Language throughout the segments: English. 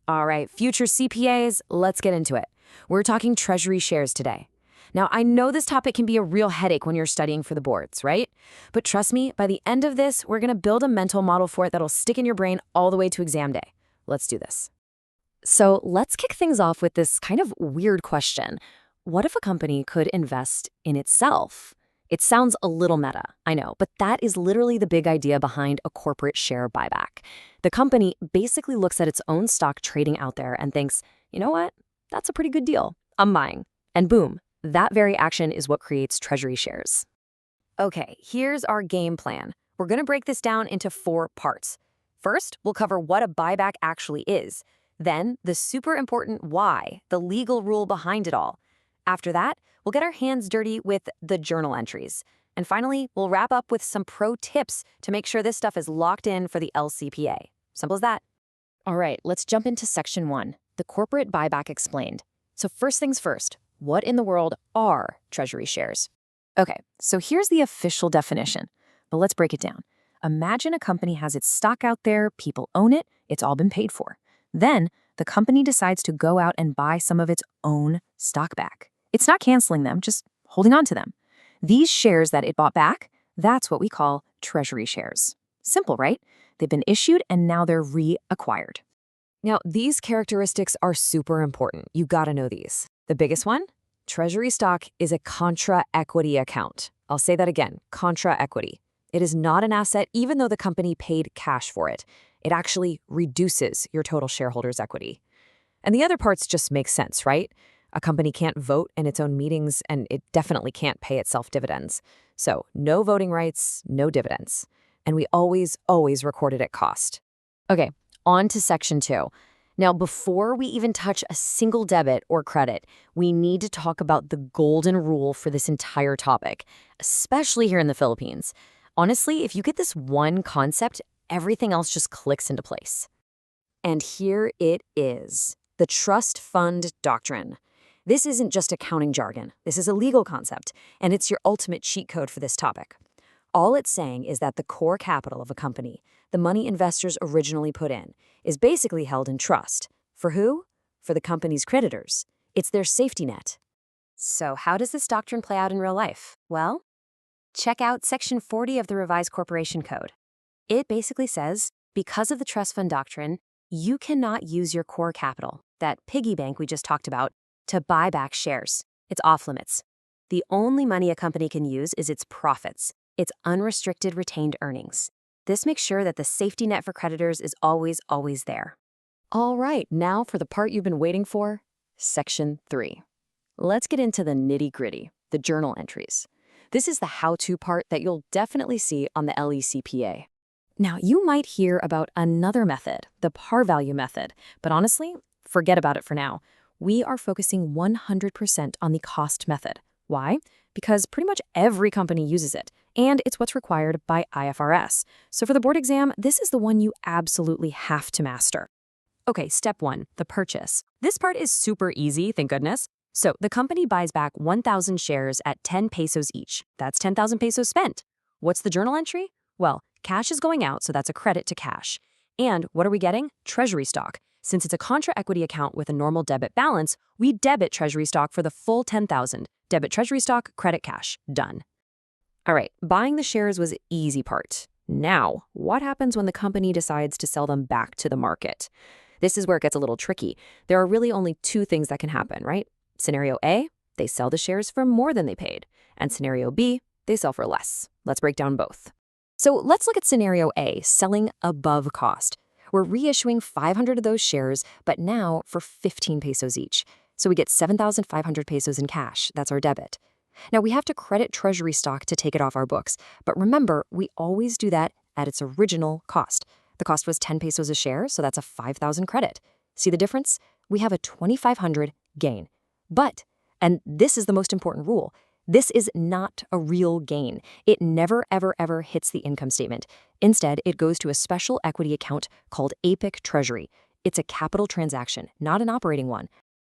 All right, future CPAs, let's get into it. We're talking Treasury shares today. Now, I know this topic can be a real headache when you're studying for the boards, right? But trust me, by the end of this, we're going to build a mental model for it that'll stick in your brain all the way to exam day. Let's do this. So let's kick things off with this kind of weird question. What if a company could invest in itself? It sounds a little meta, I know, but that is literally the big idea behind a corporate share buyback. The company basically looks at its own stock trading out there and thinks, you know what? That's a pretty good deal. I'm buying. And boom, that very action is what creates Treasury shares. Okay, here's our game plan. We're going to break this down into 4 parts. First, we'll cover what a buyback actually is. Then, the super important why, the legal rule behind it all. After that, we'll get our hands dirty with the journal entries. And finally, we'll wrap up with some pro tips to make sure this stuff is locked in for the LCPA. Simple as that. All right, let's jump into Section 1, the corporate buyback explained. So first things first, what in the world are Treasury shares? Okay, so here's the official definition, but let's break it down. Imagine a company has its stock out there, people own it, it's all been paid for. Then, the company decides to go out and buy some of its own stock back. It's not canceling them, just holding on to them. These shares that it bought back, that's what we call Treasury shares. Simple, right? They've been issued and now they're reacquired. Now, these characteristics are super important. You gotta know these. The biggest one? Treasury stock is a contra-equity account. I'll say that again, contra-equity. It is not an asset even though the company paid cash for it. It actually reduces your total shareholders' equity. And the other parts just make sense, right? A company can't vote in its own meetings, and it definitely can't pay itself dividends. So no voting rights, no dividends. And we always record it at cost. Okay, on to Section 2. Now, before we even touch a single debit or credit, we need to talk about the golden rule for this entire topic, especially here in the Philippines. Honestly, if you get this one concept, everything else just clicks into place. And here it is, the Trust Fund Doctrine. This isn't just accounting jargon. This is a legal concept, and it's your ultimate cheat code for this topic. All it's saying is that the core capital of a company, the money investors originally put in, is basically held in trust. For who? For the company's creditors. It's their safety net. So how does this doctrine play out in real life? Well, check out Section 40 of the Revised Corporation Code. It basically says, because of the Trust Fund Doctrine, you cannot use your core capital, that piggy bank we just talked about, to buy back shares. It's off limits. The only money a company can use is its profits, its unrestricted retained earnings. This makes sure that the safety net for creditors is always there. All right, now for the part you've been waiting for, Section 3. Let's get into the nitty-gritty, the journal entries. This is the how-to part that you'll definitely see on the LECPA. Now, you might hear about another method, the par value method, but honestly, forget about it for now. We are focusing 100% on the cost method. Why? Because pretty much every company uses it, and it's what's required by IFRS. So for the board exam, this is the one you absolutely have to master. Okay, step 1, the purchase. This part is super easy, thank goodness. So the company buys back 1,000 shares at 10 pesos each. That's 10,000 pesos spent. What's the journal entry? Well, cash is going out, so that's a credit to cash. And what are we getting? Treasury stock. Since it's a contra-equity account with a normal debit balance, we debit Treasury stock for the full 10,000. Debit Treasury stock, credit cash. Done. All right, buying the shares was the easy part. Now, what happens when the company decides to sell them back to the market? This is where it gets a little tricky. There are really only 2 things that can happen, right? Scenario A, they sell the shares for more than they paid. And scenario B, they sell for less. Let's break down both. So let's look at scenario A, selling above cost. We're reissuing 500 of those shares, but now for 15 pesos each. So we get 7,500 pesos in cash. That's our debit. Now we have to credit treasury stock to take it off our books. But remember, we always do that at its original cost. The cost was 10 pesos a share, so that's a 5,000 credit. See the difference? We have a 2,500 gain. But, and this is the most important rule, this is not a real gain. It never, ever hits the income statement. Instead, it goes to a special equity account called APIC-Treasury. It's a capital transaction, not an operating one.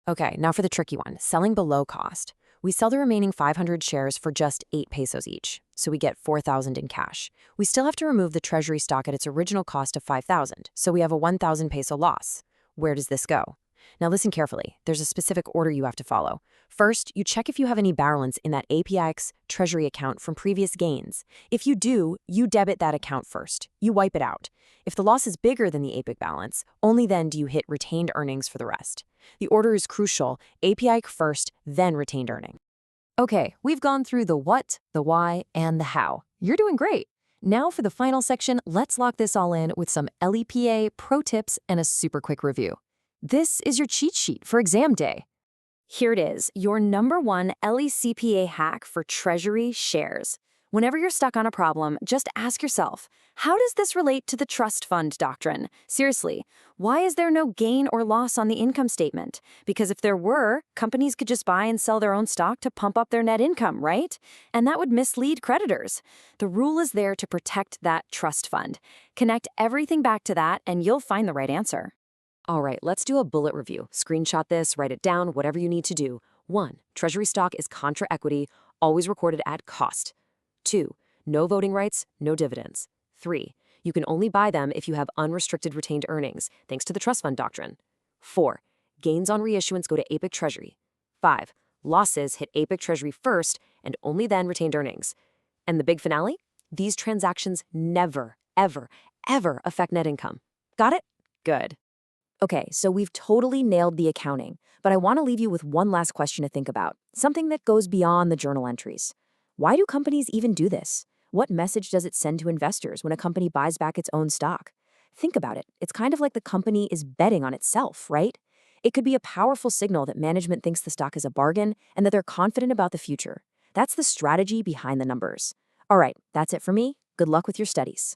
Okay, now for the tricky one, selling below cost. We sell the remaining 500 shares for just 8 pesos each, so we get 4,000 in cash. We still have to remove the treasury stock at its original cost of 5,000, so we have a 1,000 peso loss. Where does this go? Now listen carefully. There's a specific order you have to follow. First, you check if you have any balance in that APIC-Treasury account from previous gains. If you do, you debit that account first. You wipe it out. If the loss is bigger than the APIC balance, only then do you hit retained earnings for the rest. The order is crucial. APIC first, then retained earning. Okay, we've gone through the what, the why, and the how. You're doing great. Now for the final section, let's lock this all in with some LEPA pro tips and a super quick review. This is your cheat sheet for exam day. Here it is, your #1 LECPA hack for Treasury shares. Whenever you're stuck on a problem, just ask yourself, how does this relate to the Trust Fund Doctrine? Seriously, why is there no gain or loss on the income statement? Because if there were, companies could just buy and sell their own stock to pump up their net income, right? And that would mislead creditors. The rule is there to protect that trust fund. Connect everything back to that and you'll find the right answer. All right, let's do a bullet review. Screenshot this, write it down, whatever you need to do. 1. Treasury stock is contra-equity, always recorded at cost. 2. No voting rights, no dividends. 3. You can only buy them if you have unrestricted retained earnings, thanks to the Trust Fund Doctrine. 4. Gains on reissuance go to APIC-Treasury. 5. Losses hit APIC-Treasury first and only then retained earnings. And the big finale? These transactions never, ever, ever affect net income. Got it? Good. Okay, so we've totally nailed the accounting, but I want to leave you with one last question to think about, something that goes beyond the journal entries. Why do companies even do this? What message does it send to investors when a company buys back its own stock? Think about it. It's kind of like the company is betting on itself, right? It could be a powerful signal that management thinks the stock is a bargain and that they're confident about the future. That's the strategy behind the numbers. All right, that's it for me. Good luck with your studies.